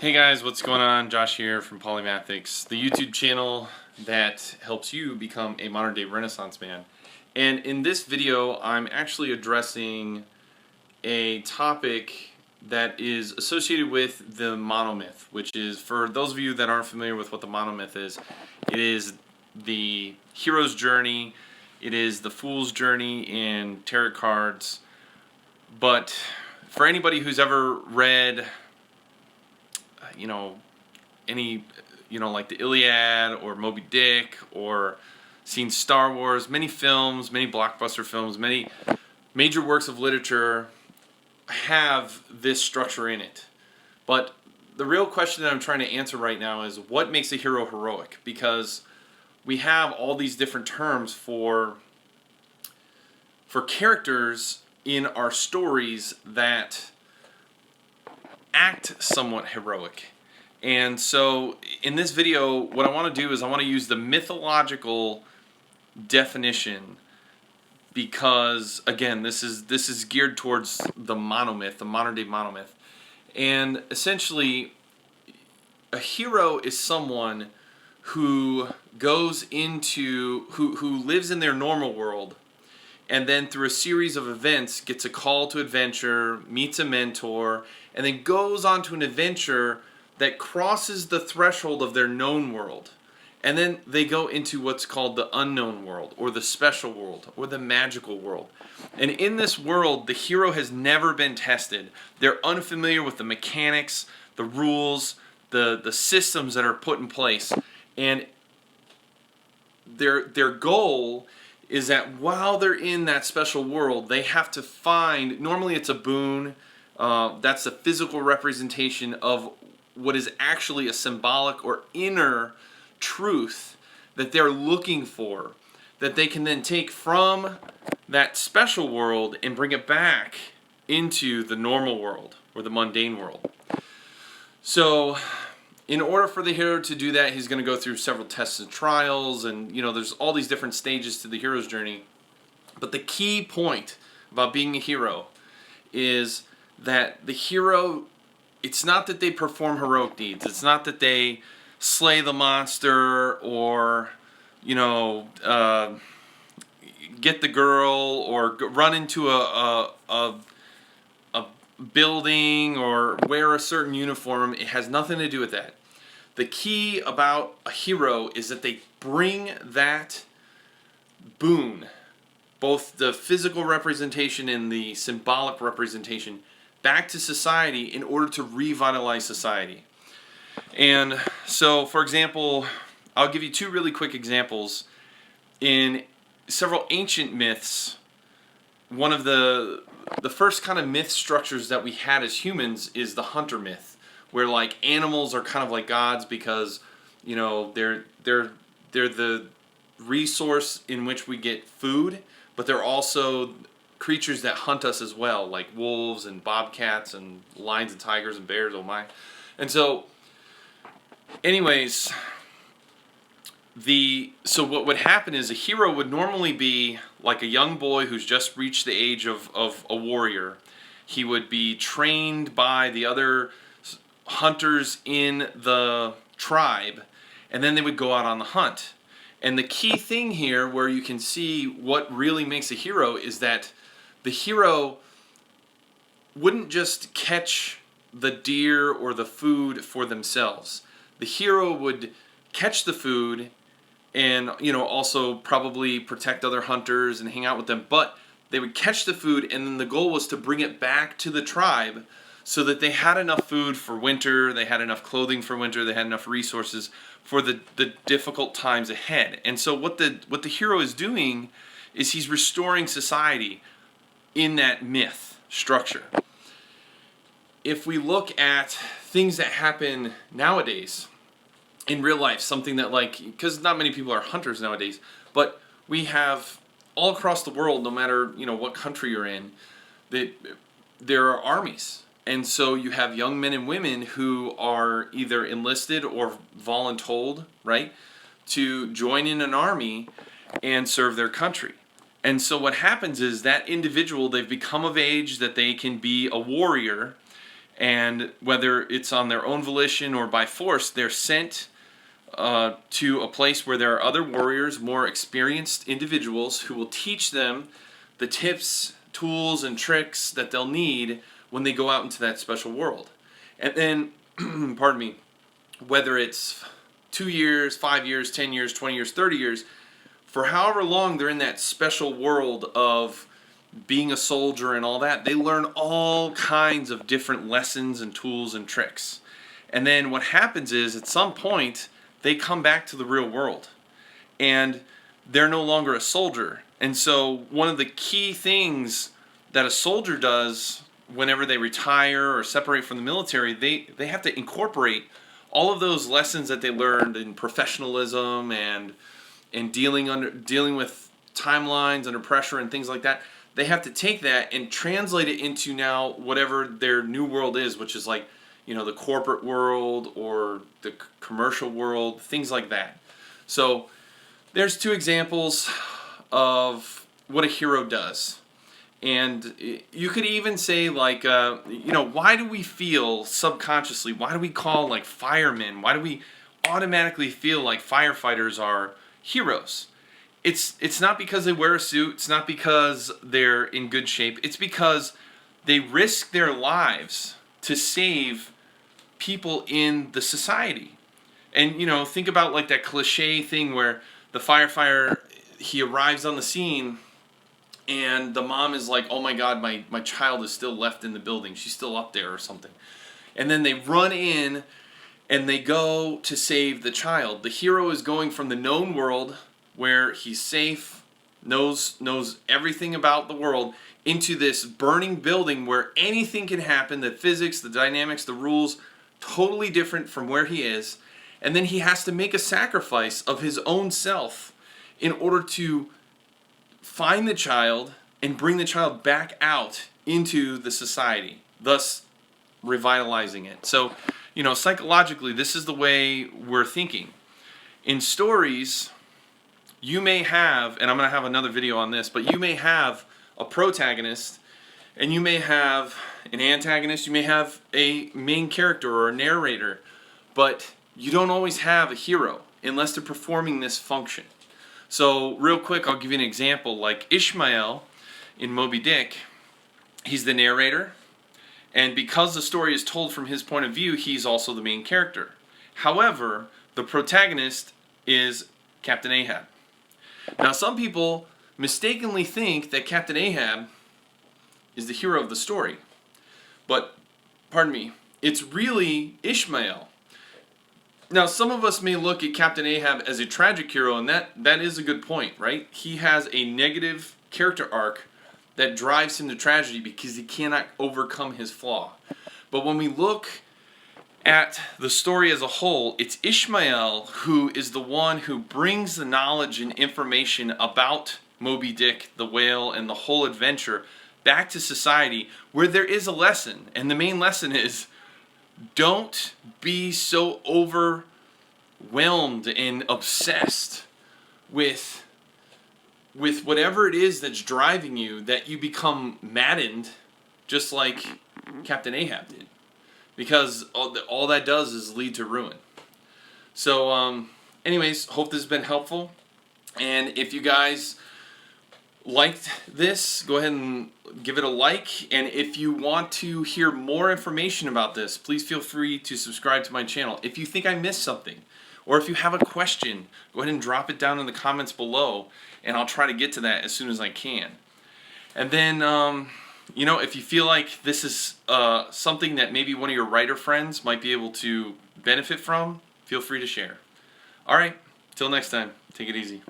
Hey guys, what's going on? Josh here from Polymathics, the YouTube channel that helps you become a modern day Renaissance man. And in this video, I'm actually addressing a topic that is associated with the monomyth, which is, for those of you that aren't familiar with what the monomyth is, it is the hero's journey, it is the fool's journey in tarot cards. But for anybody who's ever read any, like the Iliad or Moby Dick, or seen Star Wars, many films, many blockbuster films, many major works of literature have this structure in it. But the real question that I'm trying to answer right now is, what makes a hero heroic? Because we have all these different terms for characters in our stories that act somewhat heroic. And so in this video, what I want to do is I want to use the mythological definition, because again, this is geared towards the monomyth, the modern day monomyth. And essentially, a hero is someone who goes into who lives in their normal world, and then through a series of events gets a call to adventure, meets a mentor, and then goes on to an adventure that crosses the threshold of their known world. And then they go into what's called the unknown world, or the special world, or the magical world. And in this world, the hero has never been tested. They're unfamiliar with the mechanics, the rules, the systems that are put in place. And their goal is that while they're in that special world, they have to find, normally it's a boon, that's a physical representation of what is actually a symbolic or inner truth that they're looking for, that they can then take from that special world and bring it back into the normal world, or the mundane world. So in order for the hero to do that, he's going to go through several tests and trials, and there's all these different stages to the hero's journey. But the key point about being a hero is that the hero, it's not that they perform heroic deeds. It's not that they slay the monster, or get the girl, or run into a building, or wear a certain uniform. It has nothing to do with that. The key about a hero is that they bring that boon, both the physical representation and the symbolic representation, back to society in order to revitalize society. And so, for example, I'll give you two really quick examples. In several ancient myths, one of the first kind of myth structures that we had as humans is the hunter myth, where like animals are kind of like gods, because they're the resource in which we get food, but they're also creatures that hunt us as well, like wolves and bobcats and lions and tigers and bears, oh my. And so anyways, so what would happen is a hero would normally be like a young boy who's just reached the age of a warrior. He would be trained by the other hunters in the tribe, and then they would go out on the hunt. And the key thing here, where you can see what really makes a hero, is that the hero wouldn't just catch the deer or the food for themselves. The hero would catch the food and also probably protect other hunters and hang out with them, but they would catch the food, and then the goal was to bring it back to the tribe so that they had enough food for winter, they had enough clothing for winter, they had enough resources for the difficult times ahead. And so what the hero is doing is he's restoring society in that myth structure. If we look at things that happen nowadays in real life, something that, because not many people are hunters nowadays, but we have all across the world, no matter what country you're in, that there are armies. And so you have young men and women who are either enlisted or voluntold, right, to join in an army and serve their country. And so what happens is that individual, they've become of age that they can be a warrior, And whether it's on their own volition or by force, they're sent to a place where there are other warriors, more experienced individuals who will teach them the tips, tools, and tricks that they'll need when they go out into that special world. And then, pardon me, whether it's 2 years, 5 years, 10 years, 20 years, 30 years, for however long they're in that special world of being a soldier and all that, they learn all kinds of different lessons and tools and tricks. And then what happens is, at some point, they come back to the real world. And they're no longer a soldier. And so one of the key things that a soldier does whenever they retire or separate from the military, they have to incorporate all of those lessons that they learned in professionalism and dealing with timelines under pressure and things like that. They have to take that and translate it into now whatever their new world is, which is like, the corporate world or the commercial world, things like that. So there's 2 examples of what a hero does. And you could even say, like, why do we feel subconsciously, why do we call, like, firemen, why do we automatically feel like firefighters are heroes? It's not because they wear a suit, it's not because they're in good shape, it's because they risk their lives to save people in the society. And, think about, like, that cliche thing where the firefighter, he arrives on the scene and the mom is like, oh my God, my child is still left in the building. She's still up there or something. And then they run in and they go to save the child. The hero is going from the known world where he's safe, knows everything about the world, into this burning building where anything can happen, the physics, the dynamics, the rules, totally different from where he is. And then he has to make a sacrifice of his own self in order to find the child and bring the child back out into the society, thus revitalizing it. So, psychologically, this is the way we're thinking. In stories, you may have, and I'm going to have another video on this, but you may have a protagonist and you may have an antagonist, you may have a main character or a narrator, but you don't always have a hero unless they're performing this function. So real quick, I'll give you an example. Like Ishmael in Moby Dick, he's the narrator, and because the story is told from his point of view, he's also the main character. However, the protagonist is Captain Ahab. Now, some people mistakenly think that Captain Ahab is the hero of the story. But, pardon me, it's really Ishmael. Now, some of us may look at Captain Ahab as a tragic hero, and that is a good point, right? He has a negative character arc that drives him to tragedy because he cannot overcome his flaw. But when we look at the story as a whole, it's Ishmael who is the one who brings the knowledge and information about Moby Dick, the whale, and the whole adventure back to society where there is a lesson. And the main lesson is, don't be so overwhelmed and obsessed with whatever it is that's driving you that you become maddened, just like Captain Ahab did. Because all that does is lead to ruin. So, anyways, hope this has been helpful. And if you guys liked this, go ahead and give it a like. And if you want to hear more information about this, please feel free to subscribe to my channel. If you think I missed something, or if you have a question, go ahead and drop it down in the comments below, and I'll try to get to that as soon as I can. And then, if you feel like this is something that maybe one of your writer friends might be able to benefit from, feel free to share. All right, till next time, take it easy.